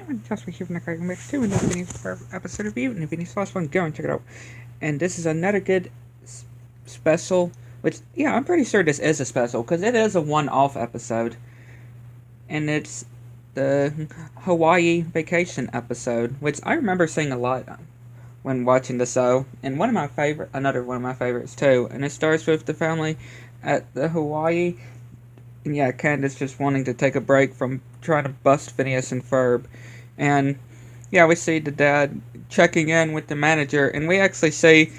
everyone, Joshua here from the Craig Mix 2 and this Phineas Ferb episode of you, and if Phineas lost one, go and check it out. And this is another good special, which, yeah, I'm pretty sure this is a special, because it is a one-off episode. And it's the Hawaii vacation episode, which I remember seeing a lot when watching the show, and another one of my favorites too, and it starts with the family at the Hawaii. And yeah, Candace just wanting to take a break from trying to bust Phineas and Ferb. And yeah, we see the dad checking in with the manager, and we actually see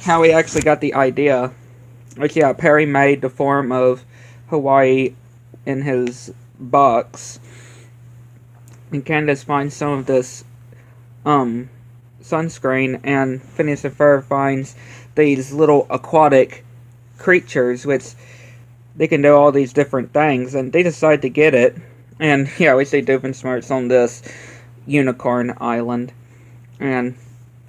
how he actually got the idea. Which, yeah, Perry made the form of Hawaii in his box. And Candace finds some of this sunscreen, and Phineas and Ferb finds these little aquatic creatures, which they can do all these different things, and they decide to get it. And yeah, we see Doofenshmirtz on this unicorn island and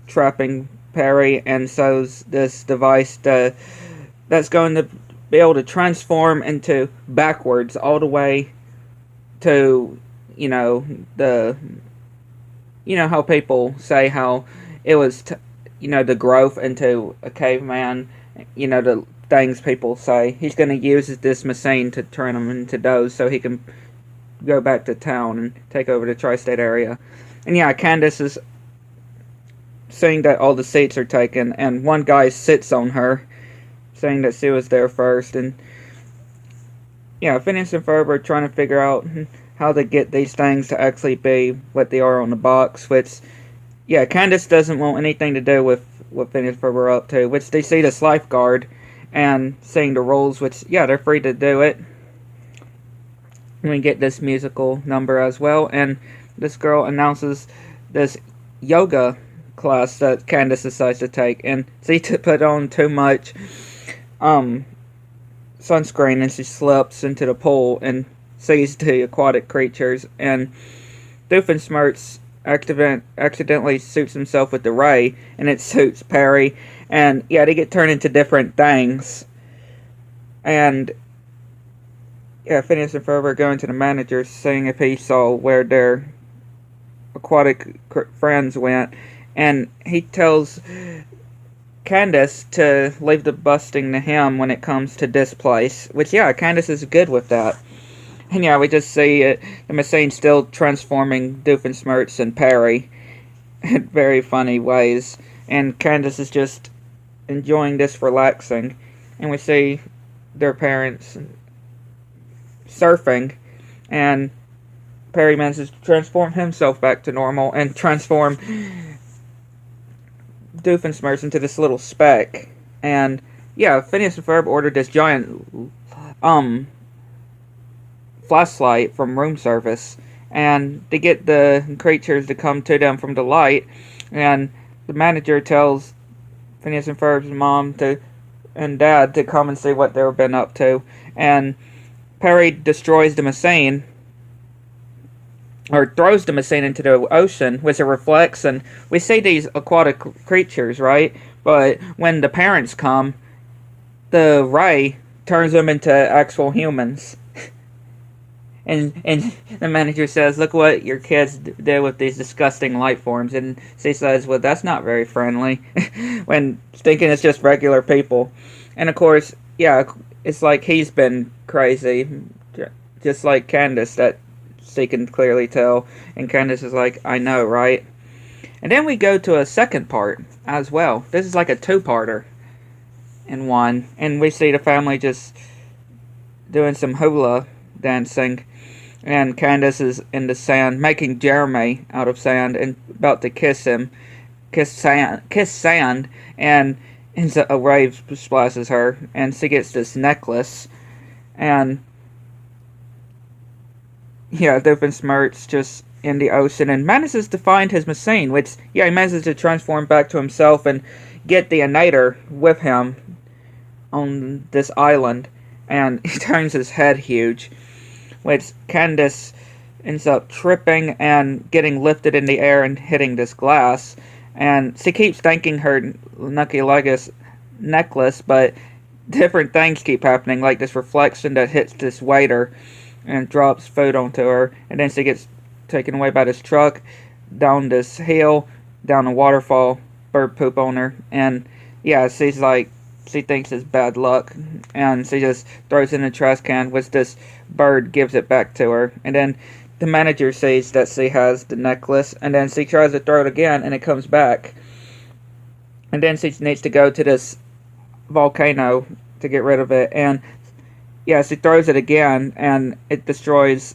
trapping Perry, and so's this device that's going to be able to transform into backwards all the way to, how people say how it was, the growth into a caveman, the things people say. He's going to use this machine to turn them into those so he can go back to town and take over the tri-state area. And yeah, Candace is saying that all the seats are taken, and one guy sits on her, saying that she was there first. And yeah, Phineas and Ferb are trying to figure out how to get these things to actually be what they are on the box, which, yeah, Candace doesn't want anything to do with what Phineas and Ferb are up to, which they see this lifeguard and saying the rules, which, yeah, they're free to do it. And we get this musical number as well, and this girl announces this yoga class that Candace decides to take, and she put on too much sunscreen, and she slips into the pool and sees the aquatic creatures, and Doofenshmirtz accidentally suits himself with the ray, and it suits Perry, and yeah, they get turned into different things. And yeah, Phineas and Ferb are going to the manager, seeing if he saw where their aquatic friends went, and he tells Candace to leave the busting to him when it comes to this place, which, yeah, Candace is good with that. And yeah, we just see the machine still transforming Doofenshmirtz and Perry in very funny ways, and Candace is just enjoying this, relaxing. And we see their parents surfing, and Perry manages to transform himself back to normal and transform Doofenshmirtz into this little speck. And yeah, Phineas and Ferb ordered this giant flashlight from room service, and they get the creatures to come to them from the light, and the manager tells Phineas and Ferb's mom and dad to come and see what they've been up to, and Perry destroys the machine, or throws the machine into the ocean, which it reflects, and we see these aquatic creatures, right? But when the parents come, the ray turns them into actual humans. And the manager says, "Look what your kids did with these disgusting life forms." And she says, "Well, that's not very friendly," when thinking it's just regular people. And of course, yeah, it's like he's been crazy, just like Candace, that she can clearly tell. And Candace is like, "I know, right?" And then we go to a second part as well. This is like a two-parter in one. And we see the family just doing some hula dancing. And Candace is in the sand, making Jeremy out of sand, and about to kiss him. Kiss sand. And a wave splashes her, and she gets this necklace. And yeah, Doofenshmirtz just in the ocean and manages to find his machine, which, yeah, he manages to transform back to himself and get the Inator with him on this island, and he turns his head huge, which Candace ends up tripping and getting lifted in the air and hitting this glass, and she keeps thanking her Nucky necklace, but different things keep happening, like this reflection that hits this waiter and drops food onto her, and then she gets taken away by this truck, down this hill, down a waterfall, bird poop on her, and yeah, she's like, she thinks it's bad luck, and she just throws it in the trash can, which this bird gives it back to her, and then the manager sees that she has the necklace, and then she tries to throw it again, and it comes back, and then she needs to go to this volcano to get rid of it, and yeah, she throws it again, and it destroys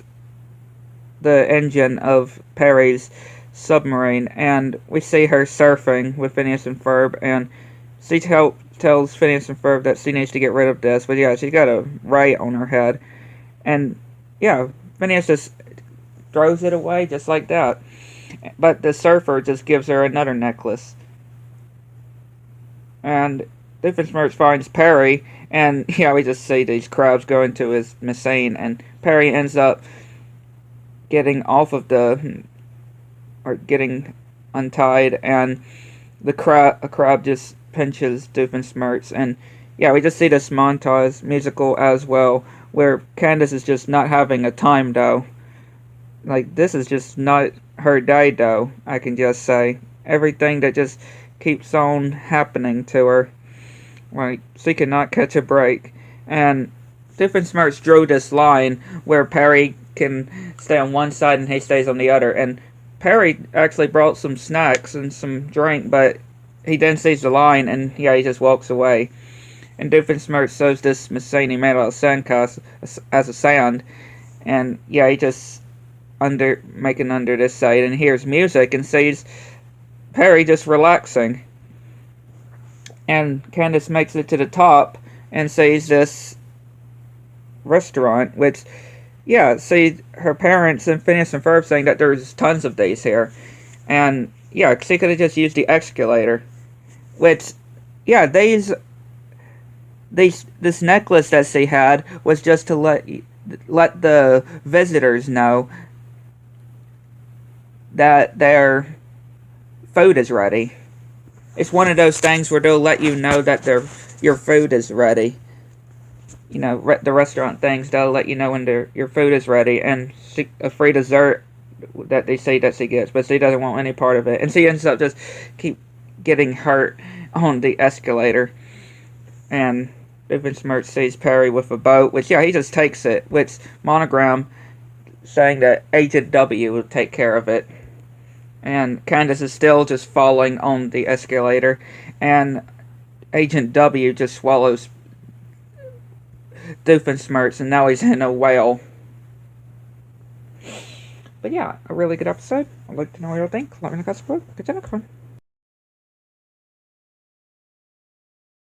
the engine of Perry's submarine, and we see her surfing with Phineas and Ferb, and she tells Phineas and Ferb that she needs to get rid of this, but yeah, she's got a ray on her head, and yeah, Phineas just throws it away just like that, but the surfer just gives her another necklace, and Doofenshmirtz finds Perry, and yeah, we just see these crabs go into his machine, and Perry ends up getting off of getting untied, and a crab just pinches Doofenshmirtz, and yeah, we just see this montage musical as well, where Candace is just not having a time though. Like, this is just not her day though, I can just say. Everything that just keeps on happening to her. Like, she cannot catch a break. And Doofenshmirtz drew this line where Perry can stay on one side and he stays on the other. And Perry actually brought some snacks and some drink, but he then sees the line and yeah, he just walks away. And Doofenshmirtz shows this machine he made out of sandcastles as a sand. And yeah, he just making under this side and hears music and sees Perry just relaxing. And Candace makes it to the top and sees this restaurant, which, yeah, see her parents and Phineas and Ferb saying that there's tons of these here. And, yeah, she could have just used the escalator. Which, yeah, this necklace that she had was just to let the visitors know that their food is ready. It's one of those things where they'll let you know that your food is ready. You know, the restaurant things, they'll let you know when your food is ready. And a free dessert that they say that she gets, but she doesn't want any part of it. And she ends up just keep getting hurt on the escalator. And Doofenshmirtz sees Perry with a boat, which, yeah, he just takes it. Which, monogram saying that Agent W will take care of it. And Candace is still just falling on the escalator, and Agent W just swallows Doofenshmirtz, and now he's in a whale. But yeah, a really good episode. I'd like to know what you think. Let me know if that's good. Good to know.